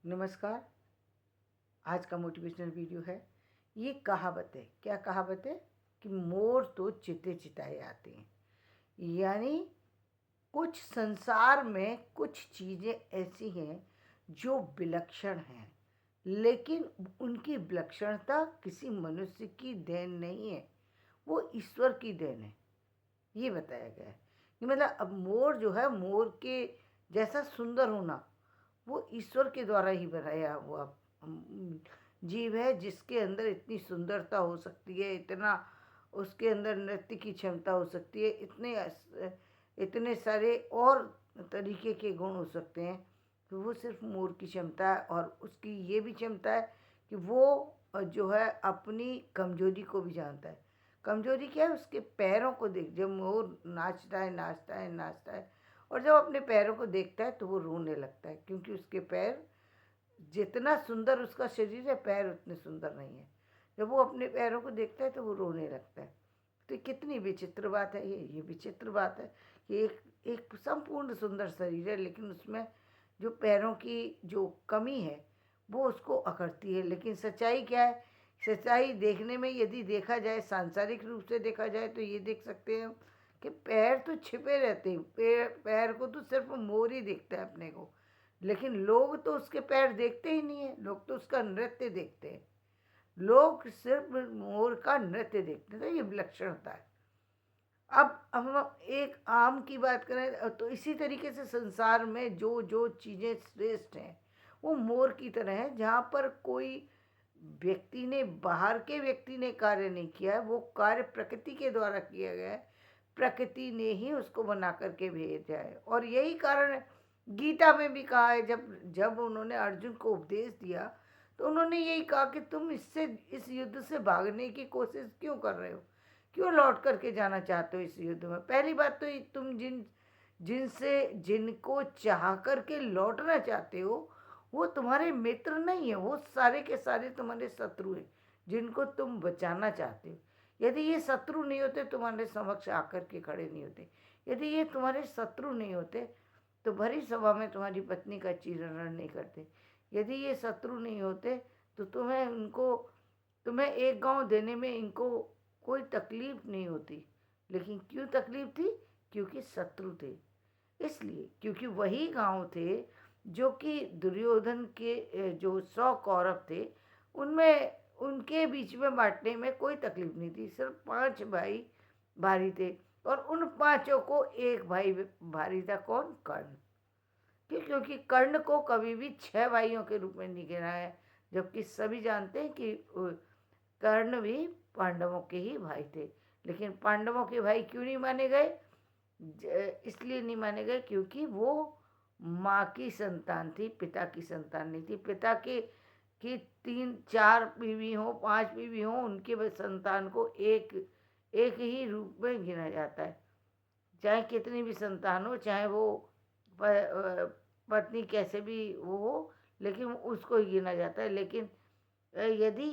नमस्कार। आज का मोटिवेशनल वीडियो है। ये कहावत है, क्या कहावत है कि मोर तो चिते चिताए आते हैं। यानी कुछ संसार में कुछ चीज़ें ऐसी हैं जो विलक्षण हैं, लेकिन उनकी विलक्षणता किसी मनुष्य की देन नहीं है, वो ईश्वर की देन है। ये बताया गया है कि मतलब अब मोर जो है, मोर के जैसा सुंदर होना वो ईश्वर के द्वारा ही बनाया हुआ जीव है, जिसके अंदर इतनी सुंदरता हो सकती है, इतना उसके अंदर नृत्य की क्षमता हो सकती है, इतने सारे और तरीके के गुण हो सकते हैं। तो वो सिर्फ मोर की क्षमता है, और उसकी ये भी क्षमता है कि वो जो है अपनी कमजोरी को भी जानता है। कमजोरी क्या है? उसके पैरों को देख, जब मोर नाचता है नाचता है नाचता है और जब अपने पैरों को देखता है तो वो रोने लगता है, क्योंकि उसके पैर, जितना सुंदर उसका शरीर है, पैर उतने सुंदर नहीं है। जब वो अपने पैरों को देखता है तो वो रोने लगता है। तो कितनी विचित्र बात है ये विचित्र बात है कि एक संपूर्ण सुंदर शरीर है, लेकिन उसमें जो पैरों की जो कमी है वो उसको अकड़ती है। लेकिन सच्चाई क्या है? सच्चाई देखने में, यदि देखा जाए, सांसारिक रूप से देखा जाए, तो ये देख सकते हैं कि पैर तो छिपे रहते हैं। पैर को तो सिर्फ मोर ही दिखता है अपने को, लेकिन लोग तो उसके पैर देखते ही नहीं है। लोग तो उसका नृत्य देखते हैं। लोग सिर्फ मोर का नृत्य देखते हैं। तो ये विलक्षणता है। अब हम एक आम की बात करें तो इसी तरीके से संसार में जो जो चीज़ें श्रेष्ठ हैं वो मोर की तरह है। जहाँ पर कोई व्यक्ति ने, बाहर के व्यक्ति ने कार्य नहीं किया है, वो कार्य प्रकृति के द्वारा किया गया है। प्रकृति ने ही उसको बना करके भेजा है। और यही कारण है, गीता में भी कहा है, जब जब उन्होंने अर्जुन को उपदेश दिया तो उन्होंने यही कहा कि तुम इस युद्ध से भागने की कोशिश क्यों कर रहे हो, क्यों लौट करके जाना चाहते हो इस युद्ध में। पहली बात तो तुम जिनको चाह करके लौटना चाहते हो वो तुम्हारे मित्र नहीं है, वो सारे के सारे तुम्हारे शत्रु हैं, जिनको तुम बचाना चाहते हो। यदि ये शत्रु नहीं होते, तुम्हारे समक्ष आकर के खड़े नहीं होते, यदि ये तुम्हारे शत्रु नहीं होते तो भरी सभा में तुम्हारी पत्नी का चीरहरण नहीं करते। यदि ये शत्रु नहीं होते तो तुम्हें एक गांव देने में इनको कोई तकलीफ नहीं होती। लेकिन क्यों तकलीफ थी? क्योंकि शत्रु थे। इसलिए, क्योंकि वही गांव थे जो कि दुर्योधन के जो 100 कौरव थे, उनमें उनके बीच में बांटने में कोई तकलीफ नहीं थी। सिर्फ 5 भाई भारी थे, और उन पांचों को एक भाई भारी था। कौन? कर्ण। क्योंकि कर्ण को कभी भी 6 भाइयों के रूप में नहीं गिना है, जबकि सभी जानते हैं कि कर्ण भी पांडवों के ही भाई थे। लेकिन पांडवों के भाई क्यों नहीं माने गए? इसलिए नहीं माने गए क्योंकि वो माँ की संतान थी, पिता की संतान नहीं थी। पिता की 3-4 बीवी हो, 5 बीवी हो, उनके संतान को एक एक ही रूप में गिना जाता है। चाहे कितनी भी संतान हो, चाहे वो पत्नी कैसे भी वो हो, लेकिन उसको ही गिना जाता है। लेकिन यदि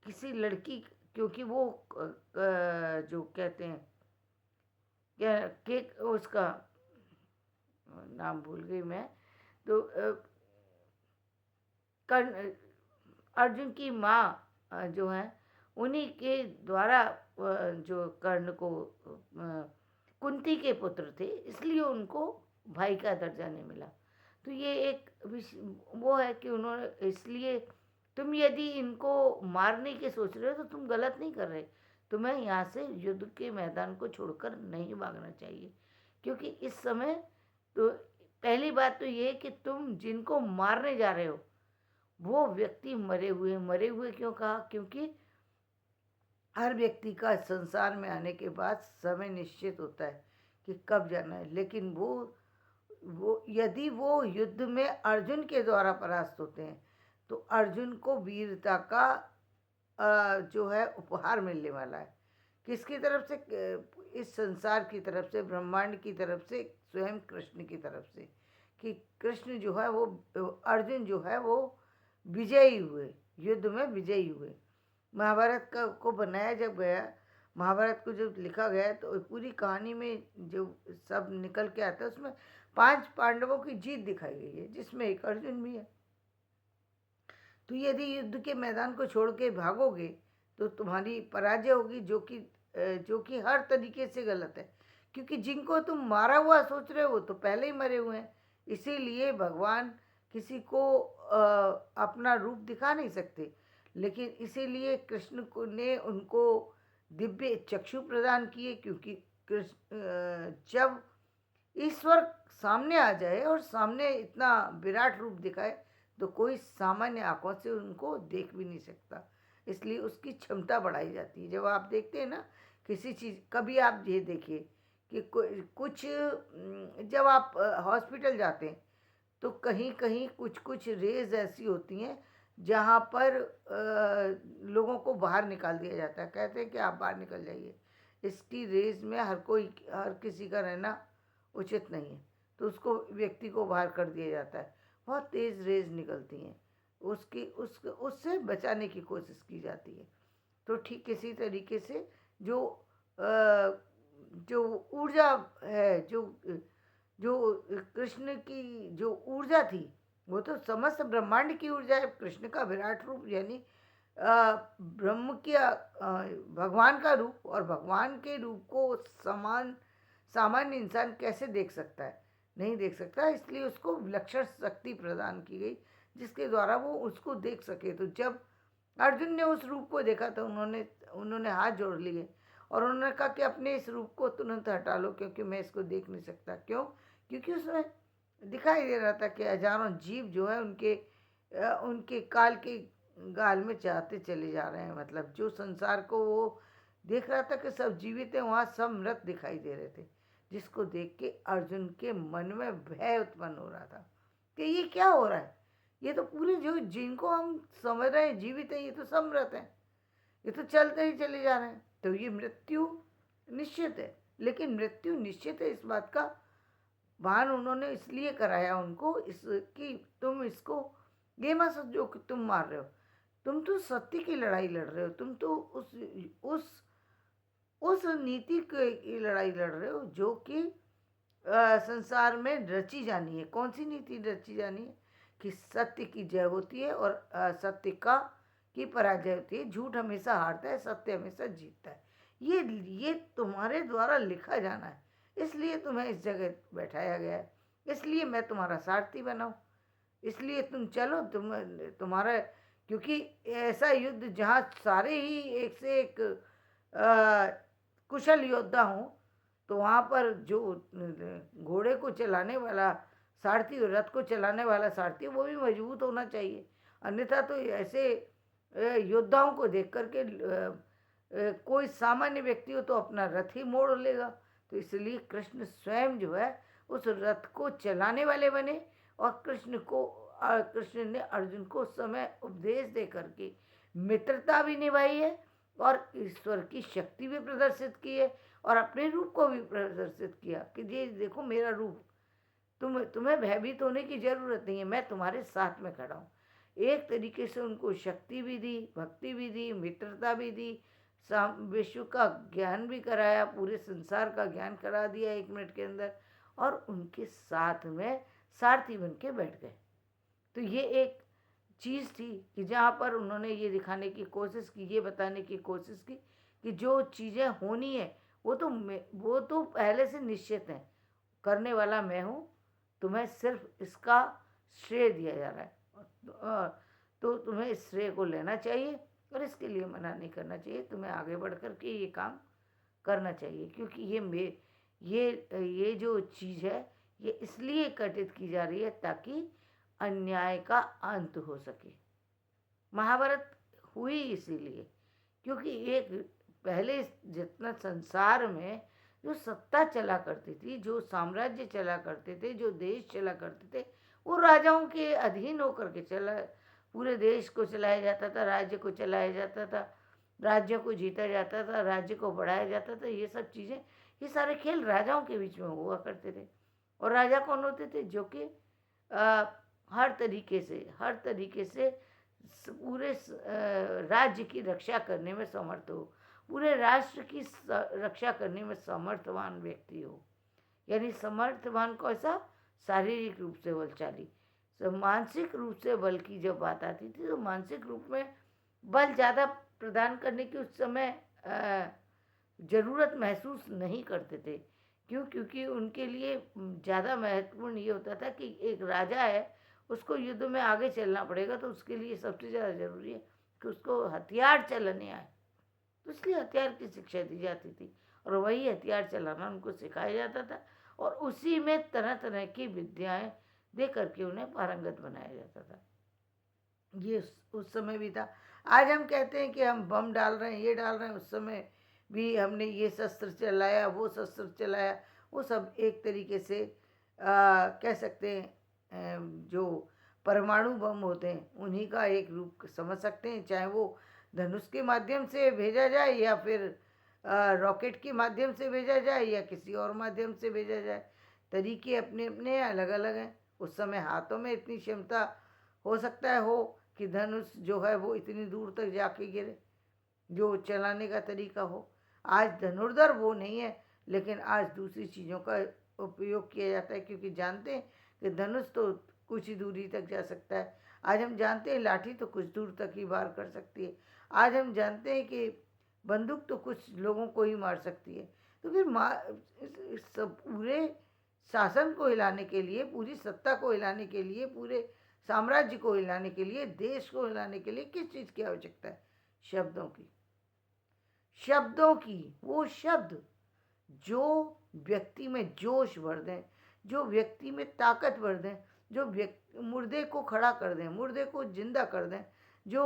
किसी लड़की, क्योंकि वो जो कहते हैं क्या, केक, उसका नाम भूल गई मैं, तो कर्ण, अर्जुन की माँ जो है, उन्हीं के द्वारा जो कर्ण को कुंती के पुत्र थे, इसलिए उनको भाई का दर्जा नहीं मिला। तो ये एक वो है कि उन्होंने, इसलिए तुम यदि इनको मारने के सोच रहे हो तो तुम गलत नहीं कर रहे। तुम्हें यहाँ से युद्ध के मैदान को छोड़कर नहीं भागना चाहिए, क्योंकि इस समय तो पहली बात तो ये है कि तुम जिनको मारने जा रहे हो वो व्यक्ति मरे हुए क्यों कहा? क्योंकि हर व्यक्ति का संसार में आने के बाद समय निश्चित होता है कि कब जाना है। लेकिन वो यदि वो युद्ध में अर्जुन के द्वारा परास्त होते हैं तो अर्जुन को वीरता का जो है उपहार मिलने वाला है। किसकी तरफ से? इस संसार की तरफ से, ब्रह्मांड की तरफ से, स्वयं कृष्ण की तरफ से। कि कृष्ण जो है वो, अर्जुन जो है वो विजयी हुए, युद्ध में विजयी हुए। महाभारत का को बनाया जब गया, महाभारत को जब लिखा गया, तो पूरी कहानी में जो सब निकल के आता है उसमें 5 पांडवों की जीत दिखाई गई है, जिसमें एक अर्जुन भी है। तो यदि युद्ध के मैदान को छोड़ के भागोगे तो तुम्हारी पराजय होगी, जो कि हर तरीके से गलत है, क्योंकि जिनको तुम मारा हुआ सोच रहे हो वो तो पहले ही मरे हुए हैं। इसीलिए भगवान किसी को अपना रूप दिखा नहीं सकते, लेकिन इसीलिए कृष्ण को ने उनको दिव्य चक्षु प्रदान किए, क्योंकि कृष्ण जब ईश्वर सामने आ जाए और सामने इतना विराट रूप दिखाए तो कोई सामान्य आंखों से उनको देख भी नहीं सकता, इसलिए उसकी क्षमता बढ़ाई जाती है। जब आप देखते हैं ना किसी चीज़, कभी आप ये देखिए कि कुछ जब आप हॉस्पिटल जाते हैं तो कहीं कहीं कुछ कुछ रेज ऐसी होती हैं जहाँ पर लोगों को बाहर निकाल दिया जाता है, कहते हैं कि आप बाहर निकल जाइए, इसकी रेज में हर किसी का रहना उचित नहीं है, तो उसको व्यक्ति को बाहर कर दिया जाता है। बहुत तेज़ रेज निकलती हैं, उससे बचाने की कोशिश की जाती है। तो ठीक इसी तरीके से जो जो ऊर्जा है, जो कृष्ण की जो ऊर्जा थी वो तो समस्त ब्रह्मांड की ऊर्जा है। कृष्ण का विराट रूप यानी ब्रह्म की भगवान का रूप, और भगवान के रूप को सामान्य इंसान कैसे देख सकता है? नहीं देख सकता, इसलिए उसको विलक्षण शक्ति प्रदान की गई जिसके द्वारा वो उसको देख सके। तो जब अर्जुन ने उस रूप को देखा तो उन्होंने हाथ जोड़ लिए और उन्होंने कहा कि अपने इस रूप को तुरंत हटा लो, क्योंकि मैं इसको देख नहीं सकता। क्यों? क्योंकि उसमें दिखाई दे रहा था कि हजारों जीव जो है उनके काल के गाल में चाहते चले जा रहे हैं। मतलब जो संसार को वो देख रहा था कि सब जीवित हैं, वहाँ सब मृत दिखाई दे रहे थे, जिसको देख के अर्जुन के मन में भय उत्पन्न हो रहा था कि ये क्या हो रहा है, ये तो पूरे जो जिनको हम समझ रहे हैं जीवित है ये तो सब मृत हैं, ये तो चलते ही चले जा रहे हैं, तो ये मृत्यु निश्चित है। लेकिन मृत्यु निश्चित है इस बात का भान उन्होंने इसलिए कराया उनको, कि तुम इसको ये मत समझो कि तुम मार रहे हो, तुम तो सत्य की लड़ाई लड़ रहे हो, तुम तो उस नीति की लड़ाई लड़ रहे हो जो कि संसार में रची जानी है। कौन सी नीति रची जानी है? कि सत्य की जय होती है और असत्य की पराजय होती है। झूठ हमेशा हारता है, सत्य हमेशा जीतता है। ये तुम्हारे द्वारा लिखा जाना है, इसलिए तुम्हें इस जगह बैठाया गया है, इसलिए मैं तुम्हारा सारथी बनाऊं, इसलिए तुम चलो, तुम्हारा, क्योंकि ऐसा युद्ध जहाँ सारे ही एक से एक कुशल योद्धा हों, तो वहाँ पर जो घोड़े को चलाने वाला सारथी और रथ को चलाने वाला सारथी वो भी मजबूत होना चाहिए। अन्यथा तो ऐसे योद्धाओं को देख करके कोई सामान्य व्यक्ति हो तो अपना रथ ही मोड़ लेगा। तो इसलिए कृष्ण स्वयं जो है उस रथ को चलाने वाले बने, और कृष्ण ने अर्जुन को समय उपदेश दे करके मित्रता भी निभाई है और ईश्वर की शक्ति भी प्रदर्शित की है और अपने रूप को भी प्रदर्शित किया कि ये देखो मेरा रूप, तुम्हें भयभीत होने की जरूरत नहीं है, मैं तुम्हारे साथ में खड़ा हूँ। एक तरीके से उनको शक्ति भी दी, भक्ति भी दी, मित्रता भी दी, विश्व का ज्ञान भी कराया, पूरे संसार का ज्ञान करा दिया 1 मिनट के अंदर, और उनके साथ में सारथी बन के बैठ गए। तो ये एक चीज़ थी कि जहाँ पर उन्होंने ये दिखाने की कोशिश की, ये बताने की कोशिश की कि जो चीज़ें होनी है वो तो पहले से निश्चित है, करने वाला मैं हूँ, तुम्हें सिर्फ इसका श्रेय दिया जा रहा है, तो तुम्हें इस श्रेय को लेना चाहिए और इसके लिए मना नहीं करना चाहिए, तुम्हें आगे बढ़ कर के ये काम करना चाहिए, क्योंकि ये जो चीज़ है ये इसलिए कथित की जा रही है ताकि अन्याय का अंत हो सके। महाभारत हुई इसीलिए क्योंकि एक पहले जितना संसार में जो सत्ता चला करती थी, जो साम्राज्य चला करते थे, जो देश चला करते थे, वो राजाओं के अधीन होकर के पूरे देश को चलाया जाता था, राज्य को चलाया जाता था, राज्य को जीता जाता था, राज्य को बढ़ाया जाता था। ये सब चीज़ें, ये सारे खेल राजाओं के बीच में हुआ करते थे। और राजा कौन होते थे? जो कि हर तरीके से पूरे राज्य की रक्षा करने में समर्थ हो, पूरे राष्ट्र की रक्षा करने में समर्थवान व्यक्ति हो। यानी समर्थवान कैसा? शारीरिक रूप से बलशाली, मानसिक रूप से बल की जब बात आती थी तो मानसिक रूप में बल ज़्यादा प्रदान करने की उस समय ज़रूरत महसूस नहीं करते थे। क्यों? क्योंकि उनके लिए ज़्यादा महत्वपूर्ण ये होता था कि एक राजा है, उसको युद्ध में आगे चलना पड़ेगा, तो उसके लिए सबसे ज़्यादा ज़रूरी है कि उसको हथियार चलाने आए। तो इसलिए हथियार की शिक्षा दी जाती थी और वही हथियार चलाना उनको सिखाया जाता था और उसी में तरह तरह की विद्याएं दे करके उन्हें पारंगत बनाया जाता था। ये उस समय भी था। आज हम कहते हैं कि हम बम डाल रहे हैं, ये डाल रहे हैं, उस समय भी हमने ये शस्त्र चलाया, वो शस्त्र चलाया। वो सब एक तरीके से कह सकते हैं जो परमाणु बम होते हैं उन्हीं का एक रूप समझ सकते हैं। चाहे वो धनुष के माध्यम से भेजा जाए या फिर रॉकेट के माध्यम से भेजा जाए या किसी और माध्यम से भेजा जाए, तरीके अपने अपने अलग अलग हैं। उस समय हाथों में इतनी क्षमता हो सकता है हो कि धनुष जो है वो इतनी दूर तक जाके गिरे, जो चलाने का तरीका हो। आज धनुर्धर वो नहीं है, लेकिन आज दूसरी चीज़ों का उपयोग किया जाता है, क्योंकि जानते हैं कि धनुष तो कुछ ही दूरी तक जा सकता है। आज हम जानते हैं लाठी तो कुछ दूर तक ही वार कर सकती है। आज हम जानते हैं कि बंदूक तो कुछ लोगों को ही मार सकती है। तो फिर सब पूरे शासन को हिलाने के लिए, पूरी सत्ता को हिलाने के लिए, पूरे साम्राज्य को हिलाने के लिए, देश को हिलाने के लिए किस चीज़ की आवश्यकता है? शब्दों की। शब्दों की, वो शब्द जो व्यक्ति में जोश भर दें, जो व्यक्ति में ताकत भर दें, जो मुर्दे को खड़ा कर दें, मुर्दे को जिंदा कर दें, जो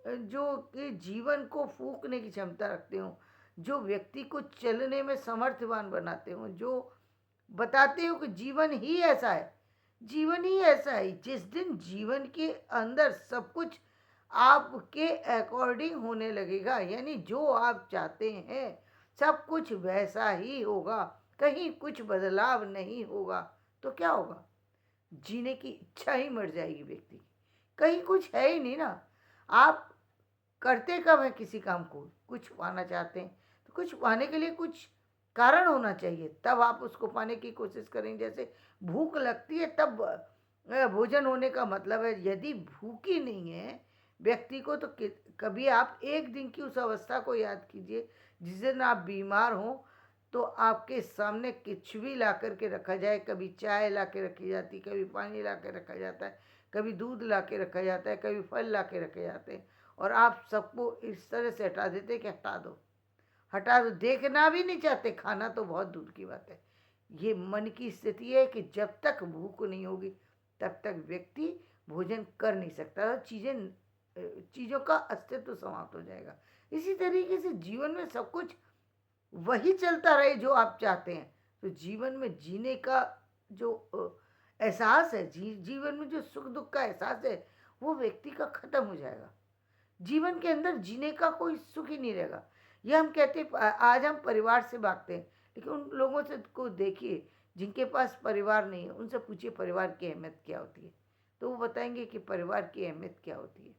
जो कि जीवन को फूंकने की क्षमता रखते हों, जो व्यक्ति को चलने में समर्थवान बनाते हों, जो बताते हो कि जीवन ही ऐसा है, जीवन ही ऐसा है। जिस दिन जीवन के अंदर सब कुछ आपके अकॉर्डिंग होने लगेगा, यानी जो आप चाहते हैं सब कुछ वैसा ही होगा, कहीं कुछ बदलाव नहीं होगा, तो क्या होगा? जीने की इच्छा ही मर जाएगी व्यक्ति की। कहीं कुछ है ही नहीं ना। आप करते कब है किसी काम को? कुछ पाना चाहते हैं तो कुछ पाने के लिए कुछ कारण होना चाहिए, तब आप उसको पाने की कोशिश करेंगे। जैसे भूख लगती है तब भोजन होने का मतलब है। यदि भूख ही नहीं है व्यक्ति को तो कभी आप एक दिन की उस अवस्था को याद कीजिए जिस दिन आप बीमार हो, तो आपके सामने कुछ भी ला करके रखा जाए। कभी चाय ला के रखी जाती, कभी पानी ला के रखा जाता है, कभी दूध ला के रखा जाता है, कभी फल ला के रखे जाते हैं, और आप सबको इस तरह से हटा देते कि हटा दो, हटा दो। देखना भी नहीं चाहते, खाना तो बहुत दूर की बात है। ये मन की स्थिति है कि जब तक भूख नहीं होगी तब तक व्यक्ति भोजन कर नहीं सकता, चीज़ों का अस्तित्व समाप्त हो जाएगा। इसी तरीके से जीवन में सब कुछ वही चलता रहे जो आप चाहते हैं, तो जीवन में जीने का जो एहसास है, जीवन में जो सुख दुख का एहसास है, वो व्यक्ति का खत्म हो जाएगा। जीवन के अंदर जीने का कोई सुख ही नहीं रहेगा। ये हम कहते हैं, आज हम परिवार से भागते हैं, लेकिन उन लोगों से को देखिए जिनके पास परिवार नहीं है, उनसे पूछिए परिवार की अहमियत क्या होती है, तो वो बताएंगे कि परिवार की अहमियत क्या होती है।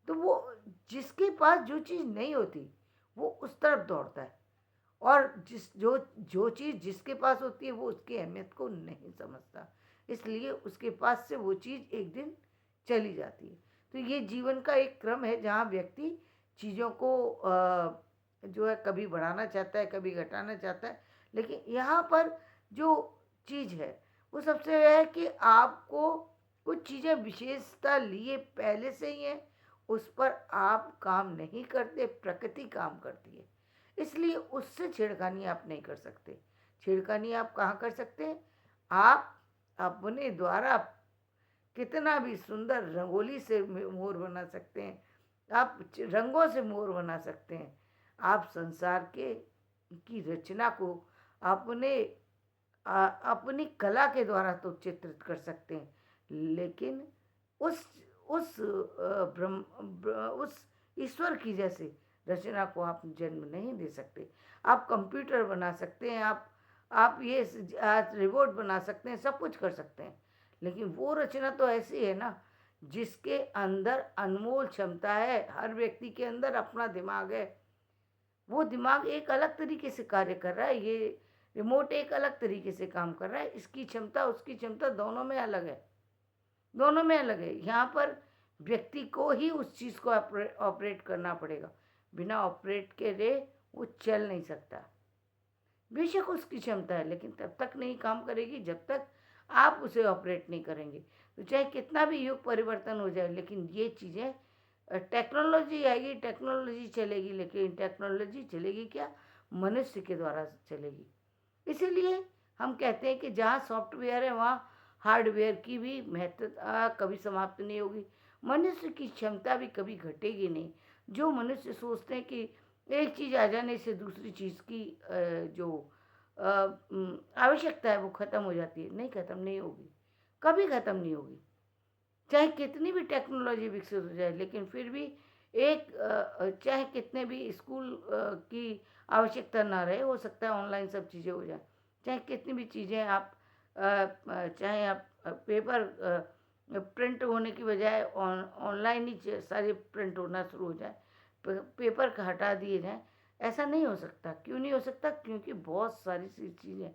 तो वो जिसके पास जो चीज़ नहीं होती वो उस तरफ दौड़ता है, और जो चीज़ जिसके पास होती है वो उसकी अहमियत को नहीं समझता, इसलिए उसके पास से वो चीज़ एक दिन चली जाती है। तो ये जीवन का एक क्रम है जहाँ व्यक्ति चीज़ों को जो है कभी बढ़ाना चाहता है, कभी घटाना चाहता है, लेकिन यहाँ पर जो चीज़ है वो सबसे है कि आपको कुछ चीज़ें विशेषता लिए पहले से ही हैं, उस पर आप काम नहीं करते, प्रकृति काम करती है, इसलिए उससे छेड़खानी आप नहीं कर सकते। छेड़खानी आप कहाँ कर सकते हैं? आप अपने द्वारा कितना भी सुंदर रंगोली से मोर बना सकते हैं, आप रंगों से मोर बना सकते हैं, आप संसार के की रचना को अपने अपनी कला के द्वारा तो चित्रित कर सकते हैं, लेकिन उस उस ईश्वर की जैसे रचना को आप जन्म नहीं दे सकते। आप कंप्यूटर बना सकते हैं, आप ये आज रिबोट बना सकते हैं, सब कुछ कर सकते हैं, लेकिन वो रचना तो ऐसी है ना जिसके अंदर अनमोल क्षमता है। हर व्यक्ति के अंदर अपना दिमाग है, वो दिमाग एक अलग तरीके से कार्य कर रहा है। ये रिमोट एक अलग तरीके से काम कर रहा है, इसकी क्षमता उसकी क्षमता दोनों में अलग है, दोनों में अलग है। यहाँ पर व्यक्ति को ही उस चीज़ को ऑपरेट करना पड़ेगा, बिना ऑपरेट करे वो चल नहीं सकता। बेशक उसकी क्षमता है, लेकिन तब तक नहीं काम करेगी जब तक आप उसे ऑपरेट नहीं करेंगे। तो चाहे कितना भी युग परिवर्तन हो जाए, लेकिन ये चीज़ें, टेक्नोलॉजी आएगी, टेक्नोलॉजी चलेगी, लेकिन टेक्नोलॉजी चलेगी क्या? मनुष्य के द्वारा चलेगी। इसीलिए हम कहते हैं कि जहाँ सॉफ्टवेयर है वहाँ हार्डवेयर की भी महत्वता कभी समाप्त नहीं होगी। मनुष्य की क्षमता भी कभी घटेगी नहीं। जो मनुष्य सोचते हैं कि एक चीज़ आ जाने से दूसरी चीज़ की जो आवश्यकता है वो ख़त्म हो जाती है, नहीं, ख़त्म नहीं होगी, कभी ख़त्म नहीं होगी। चाहे कितनी भी टेक्नोलॉजी विकसित हो जाए, लेकिन फिर भी एक चाहे कितने भी स्कूल की आवश्यकता ना रहे, हो सकता है ऑनलाइन सब चीज़ें हो जाए। चाहे कितनी भी चीज़ें आप चाहे आप पेपर प्रिंट होने की बजाय ऑनलाइन ही सारे प्रिंट होना शुरू हो जाए, पेपर का हटा दिए जाएं, ऐसा नहीं हो सकता। क्यों नहीं हो सकता? क्योंकि बहुत सारी सी चीज़ें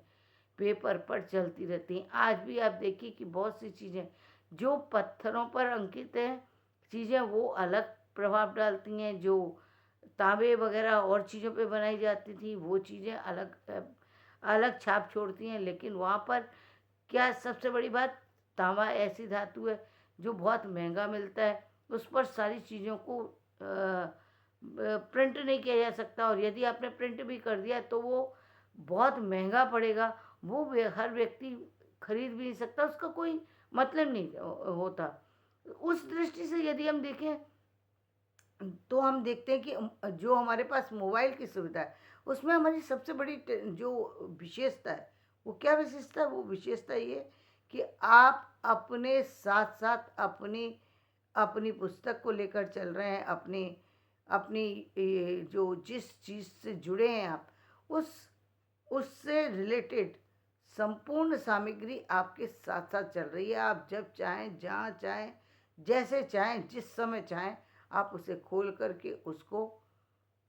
पेपर पर चलती रहती हैं। आज भी आप देखिए कि बहुत सी चीज़ें जो पत्थरों पर अंकित हैं चीज़ें वो अलग प्रभाव डालती हैं, जो तांबे वगैरह और चीज़ों पे बनाई जाती थी वो चीज़ें अलग अलग छाप छोड़ती हैं। लेकिन वहाँ पर क्या सबसे बड़ी बात, तांबा ऐसी धातु है जो बहुत महंगा मिलता है, उस पर सारी चीज़ों को प्रिंट नहीं किया जा सकता, और यदि आपने प्रिंट भी कर दिया तो वो बहुत महंगा पड़ेगा, वो हर व्यक्ति खरीद भी नहीं सकता, उसका कोई मतलब नहीं होता। उस दृष्टि से यदि हम देखें तो हम देखते हैं कि जो हमारे पास मोबाइल की सुविधा है उसमें हमारी सबसे बड़ी जो विशेषता है वो क्या विशेषता है? वो विशेषता ये कि आप अपने साथ साथ अपनी अपनी पुस्तक को लेकर चल रहे हैं, अपनी अपनी जो जिस चीज़ से जुड़े हैं आप, उस उससे रिलेटेड संपूर्ण सामग्री आपके साथ साथ चल रही है। आप जब चाहें, जहाँ चाहें, जैसे चाहें, जिस समय चाहें, आप उसे खोल करके उसको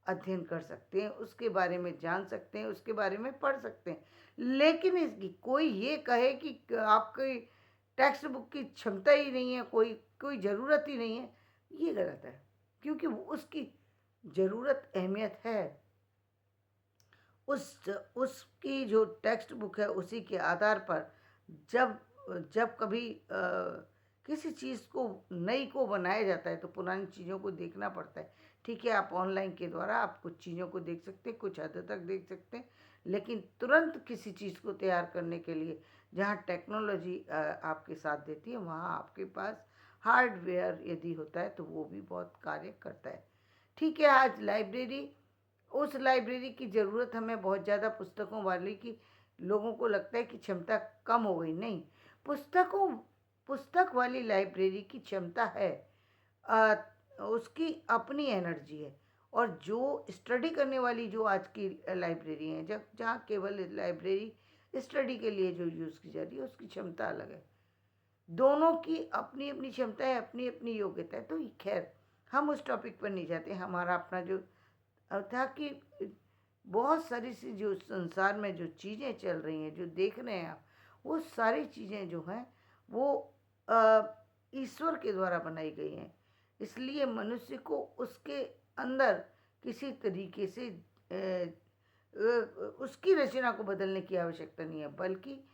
अध्ययन कर सकते हैं, उसके बारे में जान सकते हैं, उसके बारे में पढ़ सकते हैं। लेकिन इसकी कोई ये कहे कि आपकी टेक्स्ट बुक की क्षमता ही नहीं है, कोई कोई ज़रूरत ही नहीं है, ये गलत है। क्योंकि उसकी ज़रूरत, अहमियत है। उसकी जो टेक्स्ट बुक है उसी के आधार पर जब जब कभी किसी चीज़ को नई को बनाया जाता है तो पुरानी चीज़ों को देखना पड़ता है। ठीक है, आप ऑनलाइन के द्वारा आप कुछ चीज़ों को देख सकते हैं, कुछ हद तक देख सकते हैं, लेकिन तुरंत किसी चीज़ को तैयार करने के लिए जहाँ टेक्नोलॉजी आपके साथ देती है वहाँ आपके पास हार्डवेयर यदि होता है तो वो भी बहुत कार्य करता है। ठीक है, आज लाइब्रेरी, उस लाइब्रेरी की ज़रूरत हमें बहुत ज़्यादा पुस्तकों वाली की लोगों को लगता है कि क्षमता कम हो गई। नहीं, पुस्तक वाली लाइब्रेरी की क्षमता है, अ, उसकी अपनी एनर्जी है। और जो स्टडी करने वाली जो आज की लाइब्रेरी हैं, जब जहाँ केवल लाइब्रेरी स्टडी के लिए जो यूज़ की जा रही है उसकी क्षमता अलग है। दोनों की अपनी अपनी क्षमता है, अपनी अपनी योग्यता है। तो खैर, हम उस टॉपिक पर नहीं जाते। हमारा अपना जो था कि बहुत सारी सी जो संसार में जो चीज़ें चल रही हैं, जो देख रहे हैं आप, वो सारी चीज़ें जो हैं वो ईश्वर के द्वारा बनाई गई हैं। इसलिए मनुष्य को उसके अंदर किसी तरीके से उसकी रचना को बदलने की आवश्यकता नहीं है, बल्कि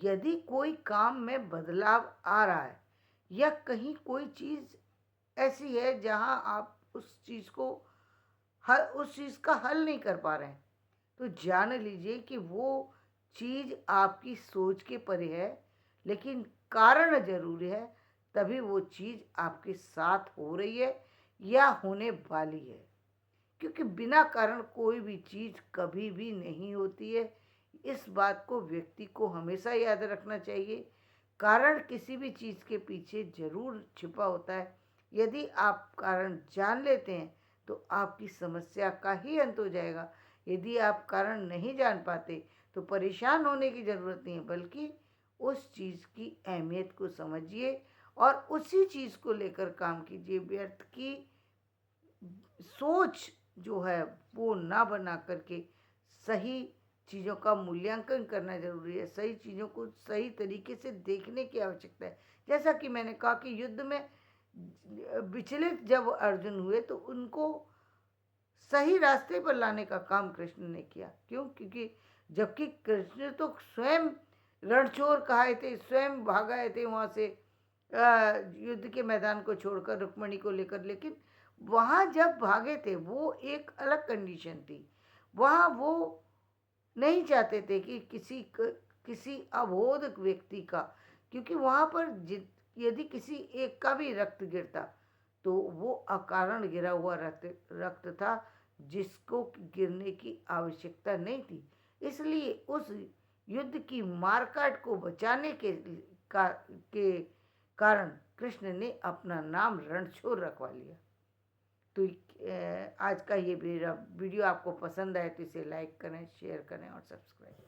यदि कोई काम में बदलाव आ रहा है या कहीं कोई चीज़ ऐसी है जहाँ आप उस चीज़ का हल नहीं कर पा रहे हैं, तो जान लीजिए कि वो चीज़ आपकी सोच के परे है, लेकिन कारण ज़रूर है, तभी वो चीज़ आपके साथ हो रही है या होने वाली है। क्योंकि बिना कारण कोई भी चीज़ कभी भी नहीं होती है। इस बात को व्यक्ति को हमेशा याद रखना चाहिए। कारण किसी भी चीज़ के पीछे ज़रूर छिपा होता है। यदि आप कारण जान लेते हैं तो आपकी समस्या का ही अंत हो जाएगा। यदि आप कारण नहीं जान पाते तो परेशान होने की ज़रूरत नहीं है, बल्कि उस चीज़ की अहमियत को समझिए और उसी चीज़ को लेकर काम कीजिए। व्यर्थ की सोच जो है वो ना बना करके सही चीज़ों का मूल्यांकन करना ज़रूरी है, सही चीज़ों को सही तरीके से देखने की आवश्यकता है। जैसा कि मैंने कहा कि युद्ध में विचलित जब अर्जुन हुए तो उनको सही रास्ते पर लाने का काम कृष्ण ने किया। क्यों? क्योंकि जबकि कृष्ण तो स्वयं रणछोड़ कहाए थे, स्वयं भाग आए थे वहाँ से युद्ध के मैदान को छोड़कर रुक्मणी को लेकर, लेकिन वहाँ जब भागे थे वो एक अलग कंडीशन थी। वहाँ वो नहीं चाहते थे कि किसी अबोध व्यक्ति का, क्योंकि वहाँ पर यदि किसी एक का भी रक्त गिरता तो वो अकारण गिरा हुआ रक्त था, जिसको गिरने की आवश्यकता नहीं थी। इसलिए उस युद्ध की मारकाट को बचाने के कारण कृष्ण ने अपना नाम रणछोड़ रखवा लिया। तो आज का ये मेरा वीडियो आपको पसंद आए तो इसे लाइक करें, शेयर करें और सब्सक्राइब करें।